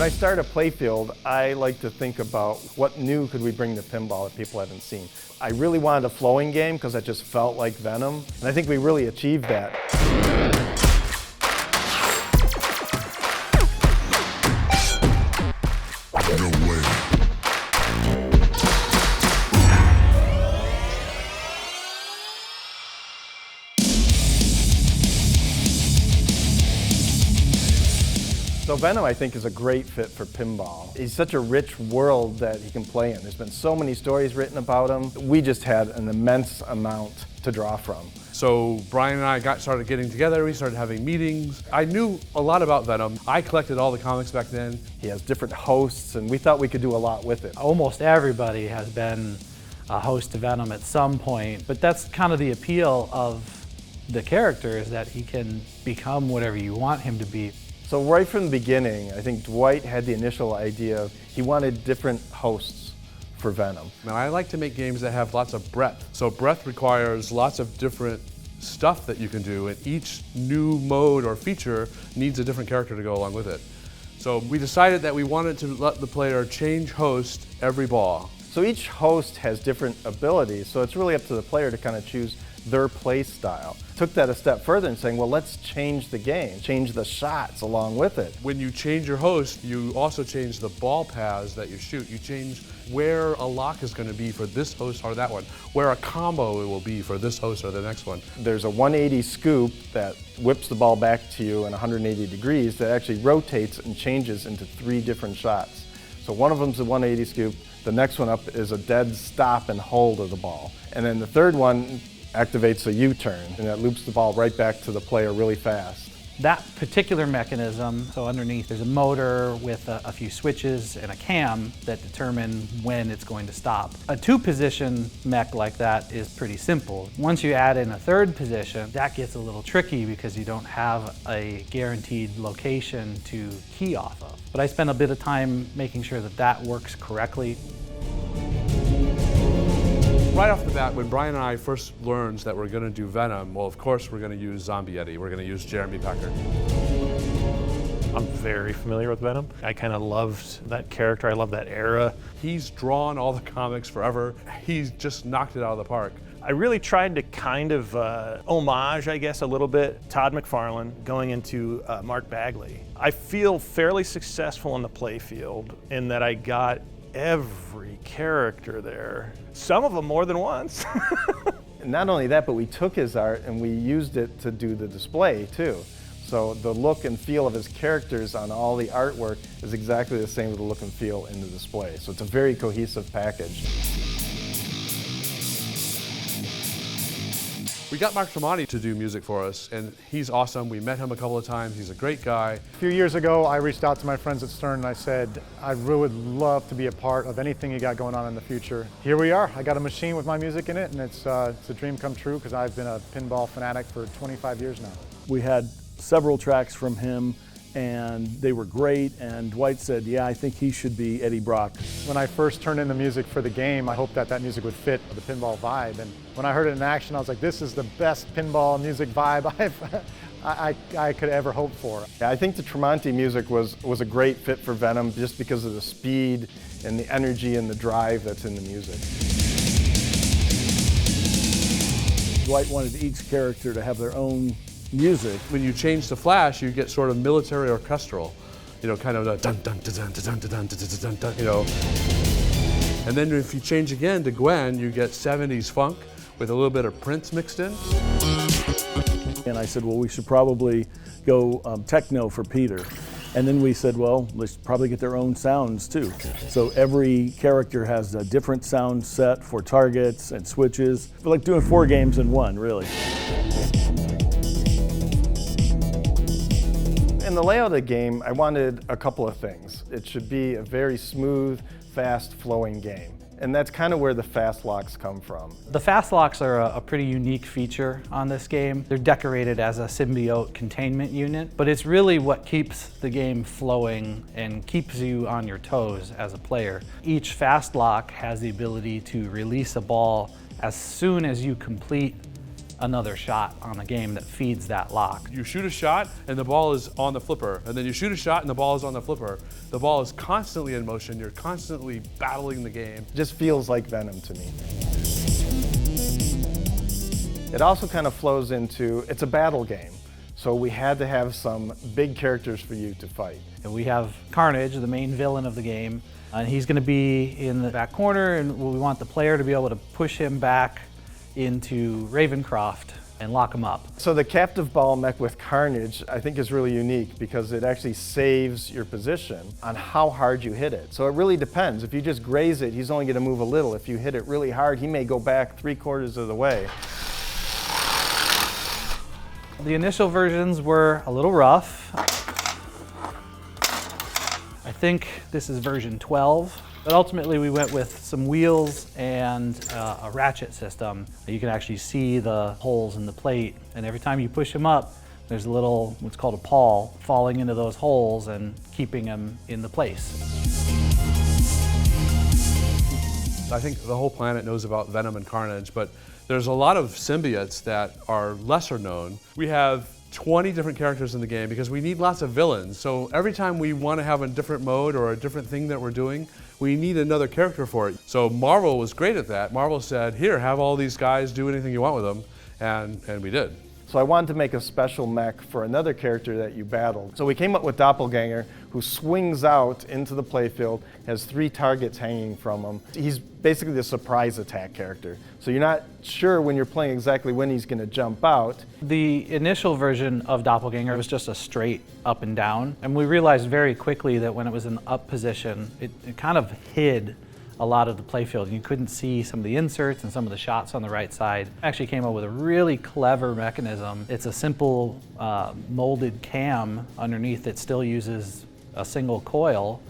When I start a playfield, I like to think about what new could we bring to pinball that people haven't seen. I really wanted a flowing game because that just felt like Venom, and I think we really achieved that. No way. So Venom, I think, is a great fit for pinball. He's such a rich world that he can play in. There's been so many stories written about him. We just had an immense amount to draw from. So Brian and I started getting together, we started having meetings. I knew a lot about Venom. I collected all the comics back then. He has different hosts, and we thought we could do a lot with it. Almost everybody has been a host to Venom at some point, but that's kind of the appeal of the character, is that he can become whatever you want him to be. So right from the beginning, I think Dwight had the initial idea of he wanted different hosts for Venom. And I like to make games that have lots of breadth. So breadth requires lots of different stuff that you can do, and each new mode or feature needs a different character to go along with it. So we decided that we wanted to let the player change host every ball. So each host has different abilities, so it's really up to the player to kind of choose their play style. Took that a step further and saying, well, let's change the game, change the shots along with it. When you change your host, you also change the ball paths that you shoot. You change where a lock is going to be for this host or that one, where a combo will be for this host or the next one. There's a 180 scoop that whips the ball back to you in 180 degrees that actually rotates and changes into 3 different shots. So one of them's a 180 scoop, the next one up is a dead stop and hold of the ball. And then the third one activates a U-turn, and that loops the ball right back to the player really fast. That particular mechanism, so underneath there's a motor with a few switches and a cam that determine when it's going to stop. A 2-position mech like that is pretty simple. Once you add in a 3rd position, that gets a little tricky because you don't have a guaranteed location to key off of. But I spent a bit of time making sure that that works correctly. Right off the bat, when Brian and I first learned that we're going to do Venom, well, of course we're going to use Zombie Eddie. We're going to use Jeremy Packard. I'm very familiar with Venom. I kind of loved that character. I love that era. He's drawn all the comics forever. He's just knocked it out of the park. I really tried to kind of homage, I guess, a little bit Todd McFarlane going into Mark Bagley. I feel fairly successful in the playfield in that I got every character there, some of them more than once. Not only that, but we took his art and we used it to do the display too. So the look and feel of his characters on all the artwork is exactly the same with the look and feel in the display. So it's a very cohesive package. We got Mark Tremonti to do music for us, and he's awesome. We met him a couple of times. He's a great guy. A few years ago, I reached out to my friends at Stern and I said, I really would love to be a part of anything you got going on in the future. Here we are. I got a machine with my music in it, and it's a dream come true because I've been a pinball fanatic for 25 years now. We had several tracks from him, and they were great, and Dwight said, yeah, I think he should be Eddie Brock. When I first turned in the music for the game, I hoped that that music would fit the pinball vibe, and when I heard it in action, I was like, this is the best pinball music vibe I could ever hope for. Yeah, I think the Tremonti music was a great fit for Venom just because of the speed and the energy and the drive that's in the music. Dwight wanted each character to have their own music. When you change to Flash, you get sort of military orchestral, you know, kind of the dun dun dun dun dun dun dun dun dun dun, you know. And then if you change again to Gwen, you get 70s funk with a little bit of Prince mixed in. And I said, well, we should probably go techno for Peter. And then we said, well, let's probably get their own sounds too. So every character has a different sound set for targets and switches. We're like doing 4 games in one, really. In the layout of the game, I wanted a couple of things. It should be a very smooth, fast flowing game. And that's kind of where the fast locks come from. The fast locks are a pretty unique feature on this game. They're decorated as a symbiote containment unit, but it's really what keeps the game flowing and keeps you on your toes as a player. Each fast lock has the ability to release a ball as soon as you complete another shot on a game that feeds that lock. You shoot a shot and the ball is on the flipper, and then you shoot a shot and the ball is on the flipper. The ball is constantly in motion, you're constantly battling the game. It just feels like Venom to me. It also kind of flows into, it's a battle game. So we had to have some big characters for you to fight. And we have Carnage, the main villain of the game, and he's going to be in the back corner, and we want the player to be able to push him back into Ravencroft and lock him up. So the captive ball mech with Carnage, I think, is really unique because it actually saves your position on how hard you hit it. So it really depends. If you just graze it, he's only going to move a little. If you hit it really hard, he may go back 3/4 of the way. The initial versions were a little rough. I think this is version 12, but ultimately we went with some wheels and a ratchet system. You can actually see the holes in the plate, and every time you push them up, there's a little, what's called a pawl, falling into those holes and keeping them in the place. I think the whole planet knows about Venom and Carnage, but there's a lot of symbiotes that are lesser known. We have 20 different characters in the game because we need lots of villains. So every time we want to have a different mode or a different thing that we're doing, we need another character for it. So Marvel was great at that. Marvel said, here, have all these guys do anything you want with them, and we did. So I wanted to make a special mech for another character that you battled. So we came up with Doppelganger, who swings out into the playfield, has 3 targets hanging from him. He's basically the surprise attack character. So you're not sure when you're playing exactly when he's going to jump out. The initial version of Doppelganger was just a straight up and down, and we realized very quickly that when it was in the up position, it kind of hid a lot of the playfield. You couldn't see some of the inserts and some of the shots on the right side. Actually came up with a really clever mechanism. It's a simple molded cam underneath that still uses a single coil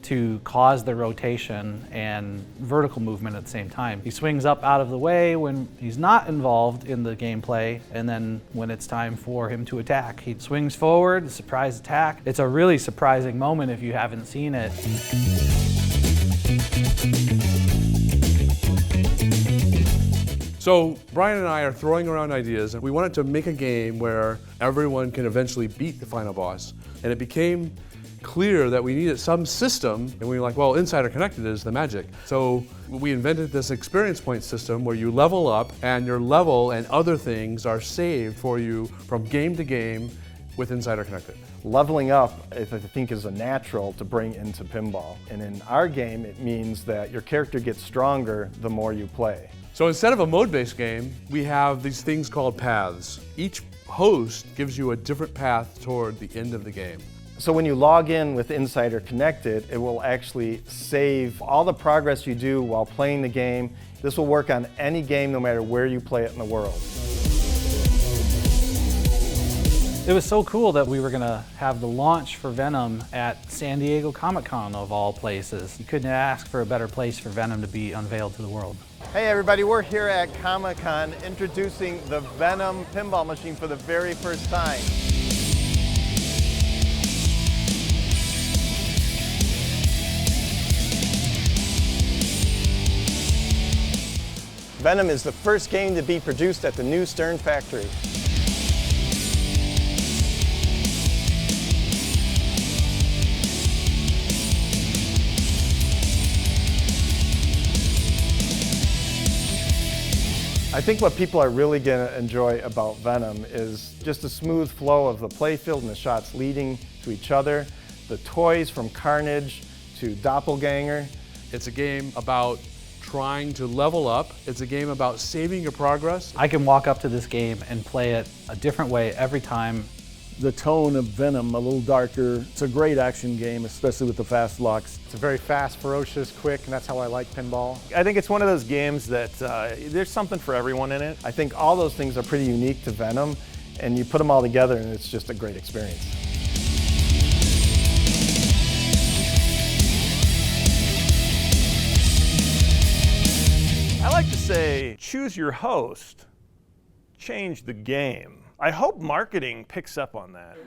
to cause the rotation and vertical movement at the same time. He swings up out of the way when he's not involved in the gameplay, and then when it's time for him to attack, he swings forward, surprise attack. It's a really surprising moment if you haven't seen it. So Brian and I are throwing around ideas, and we wanted to make a game where everyone can eventually beat the final boss. And it became clear that we needed some system, and we were like, well, Insider Connected is the magic. So we invented this experience point system where you level up, and your level and other things are saved for you from game to game with Insider Connected. Leveling up, I think, is a natural to bring into pinball. And in our game, it means that your character gets stronger the more you play. So instead of a mode-based game, we have these things called paths. Each host gives you a different path toward the end of the game. So when you log in with Insider Connected, it will actually save all the progress you do while playing the game. This will work on any game, no matter where you play it in the world. It was so cool that we were going to have the launch for Venom at San Diego Comic-Con, of all places. You couldn't ask for a better place for Venom to be unveiled to the world. Hey everybody, we're here at Comic-Con introducing the Venom pinball machine for the very first time. Venom is the first game to be produced at the new Stern factory. I think what people are really going to enjoy about Venom is just the smooth flow of the playfield and the shots leading to each other, the toys from Carnage to Doppelganger. It's a game about trying to level up. It's a game about saving your progress. I can walk up to this game and play it a different way every time. The tone of Venom, a little darker. It's a great action game, especially with the fast locks. It's a very fast, ferocious, quick, and that's how I like pinball. I think it's one of those games that there's something for everyone in it. I think all those things are pretty unique to Venom, and you put them all together and it's just a great experience. I like to say, choose your host, change the game. I hope marketing picks up on that.